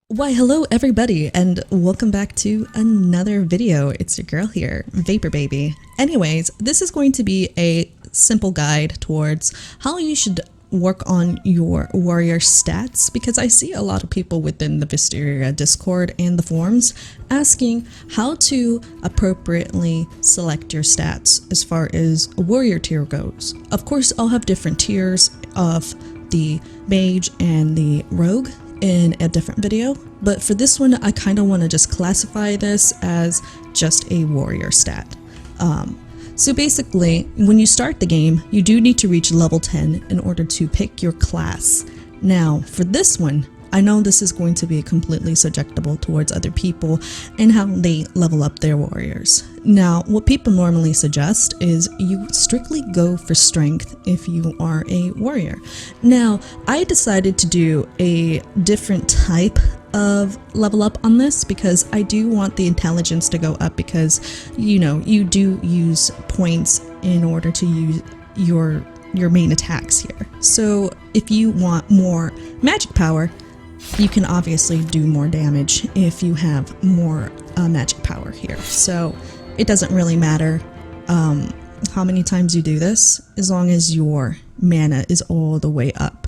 Why, hello everybody, and welcome back to another video. It's your girl here, Vapor Baby. Anyways, this is going to be a simple guide towards how you should work on your warrior stats, because I see a lot of people within the Vesteria Discord and the forums asking how to appropriately select your stats as far as a warrior tier goes. Of course, I'll have different tiers of the mage and the rogue in a different video, but for this one I kind of want to just classify this as just a warrior stat. So basically, when you start the game, you do need to reach level 10 in order to pick your class. Now for this one, I know this is going to be completely subjectable towards other people and how they level up their warriors. Now, what people normally suggest is you strictly go for strength if you are a warrior. Now, I decided to do a different type of level up on this because I do want the intelligence to go up, because you know, you do use points in order to use your main attacks here. So if you want more magic power, you can obviously do more damage if you have more magic power here. So it doesn't really matter how many times you do this, as long as your mana is all the way up.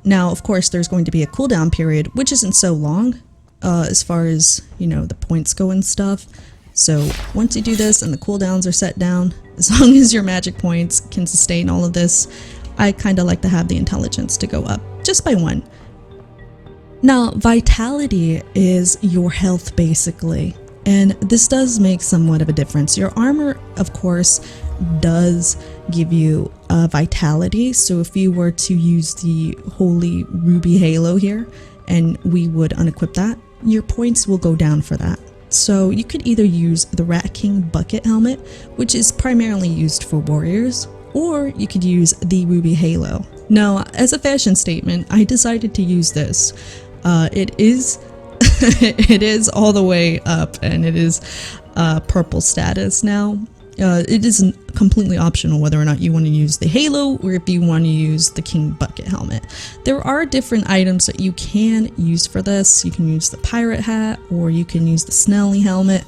Now, of course, there's going to be a cooldown period, which isn't so long as far as, you know, the points go and stuff. So once you do this and the cooldowns are set down, as long as your magic points can sustain all of this, I kind of like to have the intelligence to go up just by 1. Now, vitality is your health basically, and this does make somewhat of a difference. Your armor, of course, does give you vitality, so if you were to use the holy ruby halo here and we would unequip that, your points will go down for that. So you could either use the Rat King bucket helmet, which is primarily used for warriors, or you could use the ruby halo. Now, as a fashion statement, I decided to use this. It is it is all the way up, and it is purple status now. It is completely optional whether or not you want to use the halo or if you want to use the king bucket helmet. There are different items that you can use for this. You can use the pirate hat, or you can use the Snelly helmet.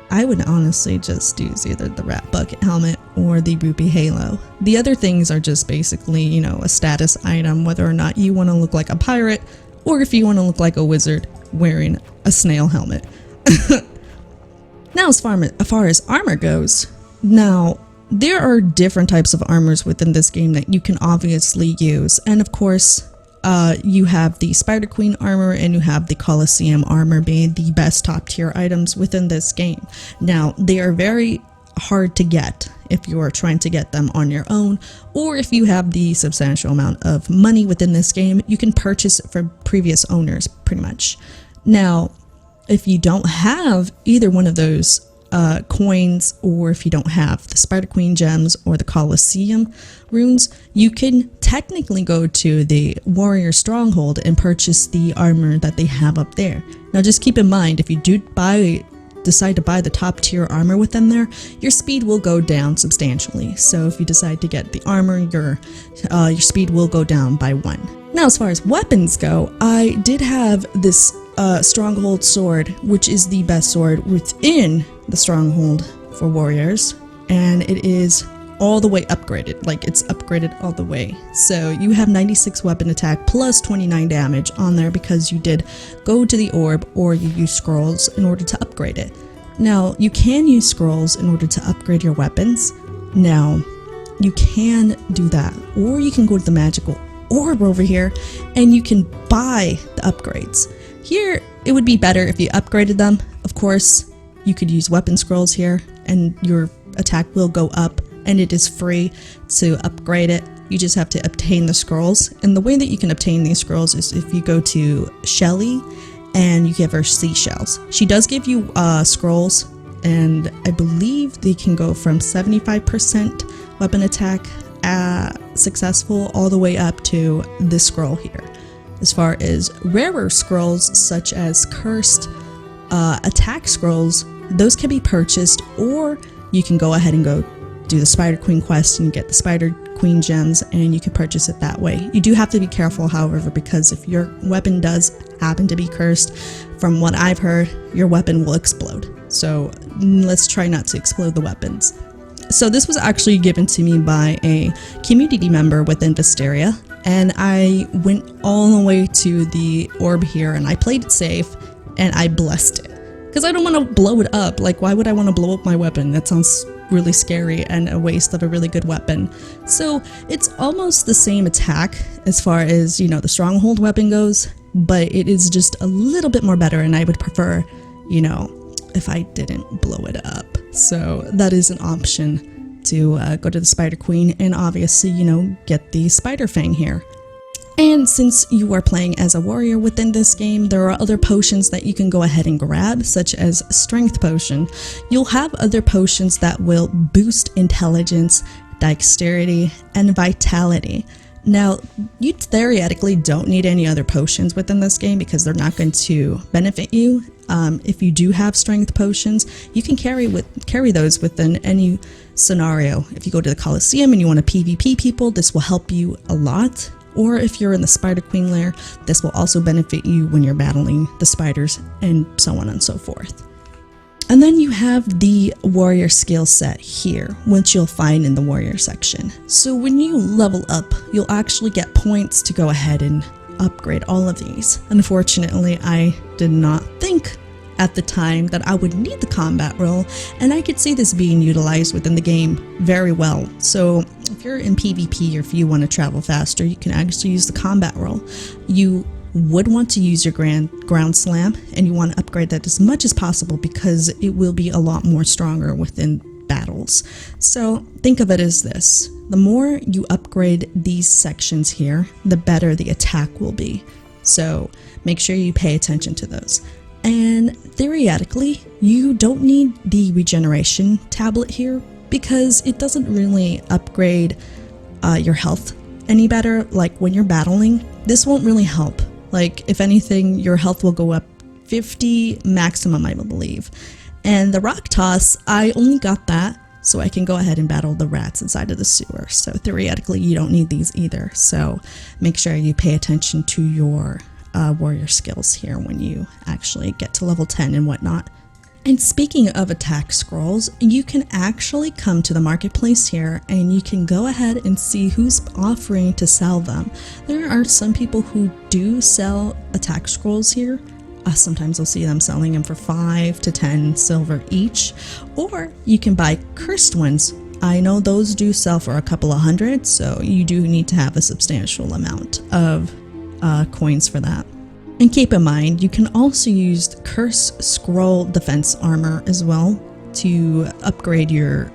I would honestly just use either the rat bucket helmet or the ruby halo. The other things are just basically, you know, a status item, whether or not you want to look like a pirate or if you want to look like a wizard wearing a snail helmet. Now, as far as armor goes, now there are different types of armors within this game that you can obviously use, and of course you have the Spider Queen armor and you have the Colosseum armor being the best top tier items within this game. Now, they are very hard to get if you are trying to get them on your own, or if you have the substantial amount of money within this game, you can purchase it from previous owners pretty much. Now, if you don't have either one of those coins, or if you don't have the Spider Queen gems or the Colosseum runes, you can technically go to the warrior stronghold and purchase the armor that they have up there. Now, just keep in mind, if you do decide to buy the top tier armor within there, your speed will go down substantially. So if you decide to get the armor, your speed will go down by 1. Now, as far as weapons go, I did have this stronghold sword, which is the best sword within the stronghold for warriors, and it is all the way upgraded. Like, it's upgraded all the way. So you have 96 weapon attack plus 29 damage on there because you did go to the orb or you use scrolls in order to upgrade it. Now, you can use scrolls in order to upgrade your weapons. Now, you can do that, or you can go to the magical orb over here and you can buy the upgrades. Here, it would be better if you upgraded them. Of course, you could use weapon scrolls here and your attack will go up, and it is free to upgrade it. You just have to obtain the scrolls. And the way that you can obtain these scrolls is if you go to Shelly and you give her seashells. She does give you scrolls, and I believe they can go from 75% weapon attack successful all the way up to this scroll here. As far as rarer scrolls such as cursed attack scrolls, those can be purchased, or you can go ahead and go do the Spider Queen quest and get the Spider queen gems, and you can purchase it that way. You do have to be careful, however, because if your weapon does happen to be cursed, from what I've heard, your weapon will explode. So let's try not to explode the weapons. So this was actually given to me by a community member within Vesteria, and I went all the way to the orb here and I played it safe and I blessed it. Because I don't want to blow it up. Like, why would I want to blow up my weapon? That sounds really scary and a waste of a really good weapon. So it's almost the same attack as far as, you know, the stronghold weapon goes, but it is just a little bit more better, and I would prefer, you know, if I didn't blow it up. So that is an option to go to the Spider Queen and obviously, you know, get the Spider Fang here. And since you are playing as a warrior within this game, there are other potions that you can go ahead and grab, such as Strength Potion. You'll have other potions that will boost intelligence, dexterity, and vitality. Now, you theoretically don't need any other potions within this game because they're not going to benefit you. If you do have strength potions, you can carry those within any scenario. If you go to the Coliseum and you want to PvP people, this will help you a lot. Or if you're in the Spider Queen lair, this will also benefit you when you're battling the spiders and so on and so forth. And then you have the warrior skill set here, which you'll find in the warrior section. So when you level up, you'll actually get points to go ahead and upgrade all of these. Unfortunately, I did not think at the time that I would need the combat roll, and I could see this being utilized within the game very well. So if you're in PvP or if you want to travel faster, you can actually use the combat roll. You would want to use your ground slam, and you want to upgrade that as much as possible because it will be a lot more stronger within battles. So think of it as this: the more you upgrade these sections here, the better the attack will be. So make sure you pay attention to those. And theoretically, you don't need the regeneration tablet here because it doesn't really upgrade your health any better. Like when you're battling, this won't really help. Like if anything, your health will go up 50 maximum, I believe. And the rock toss, I only got that so I can go ahead and battle the rats inside of the sewer. So theoretically, you don't need these either. So make sure you pay attention to your warrior skills here when you actually get to level 10 and whatnot. And speaking of attack scrolls, you can actually come to the marketplace here and you can go ahead and see who's offering to sell them. There are some people who do sell attack scrolls here. Sometimes you'll see them selling them for 5 to 10 silver each, or you can buy cursed ones. I know those do sell for a couple of hundred, so you do need to have a substantial amount of coins for that. And keep in mind, you can also use Curse Scroll Defense Armor as well to upgrade your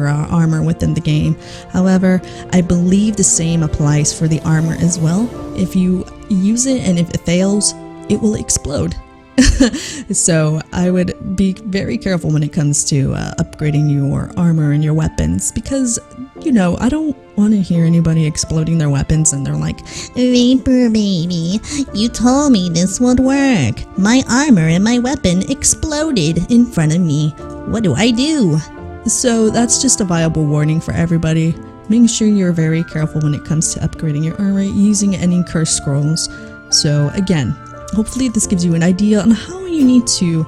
armor within the game. However, I believe the same applies for the armor as well. If you use it and if it fails, it will explode. So I would be very careful when it comes to upgrading your armor and your weapons, because, you know, I don't want to hear anybody exploding their weapons and they're like, Vapor baby, you told me this would work. My armor and my weapon exploded in front of me. What do I do? So that's just a viable warning for everybody. Make sure you're very careful when it comes to upgrading your armor using any curse scrolls. So again, hopefully this gives you an idea on how you need to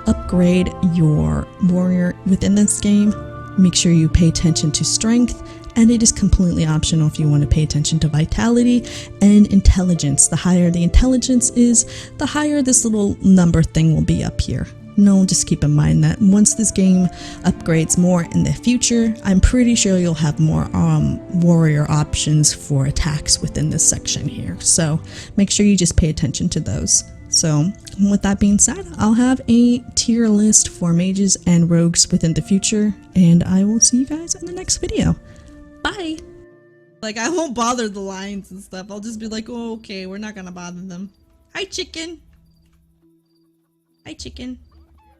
upgrade your warrior within this game. Make sure you pay attention to strength, and it is completely optional if you want to pay attention to vitality and intelligence. The higher the intelligence is, the higher this little number thing will be up here. No, just keep in mind that once this game upgrades more in the future, I'm pretty sure you'll have more warrior options for attacks within this section here. So make sure you just pay attention to those. So with that being said, I'll have a tier list for mages and rogues within the future, and I will see you guys in the next video. Bye! Like, I won't bother the lions and stuff. I'll just be like, oh, okay, we're not gonna bother them. Hi, chicken! Hi, chicken.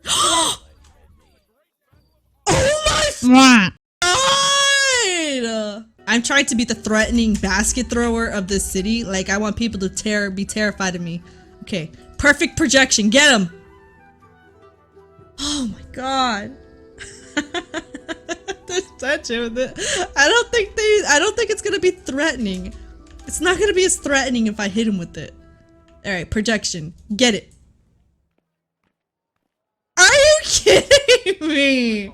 Oh my god! I'm trying to be the threatening basket thrower of this city. Like, I want people to be terrified of me. Okay, perfect projection. Get him! Oh my god. There's touch it with it. I don't think it's gonna be threatening. It's not gonna be as threatening if I hit him with it. Alright, projection. Get it. Are you kidding me?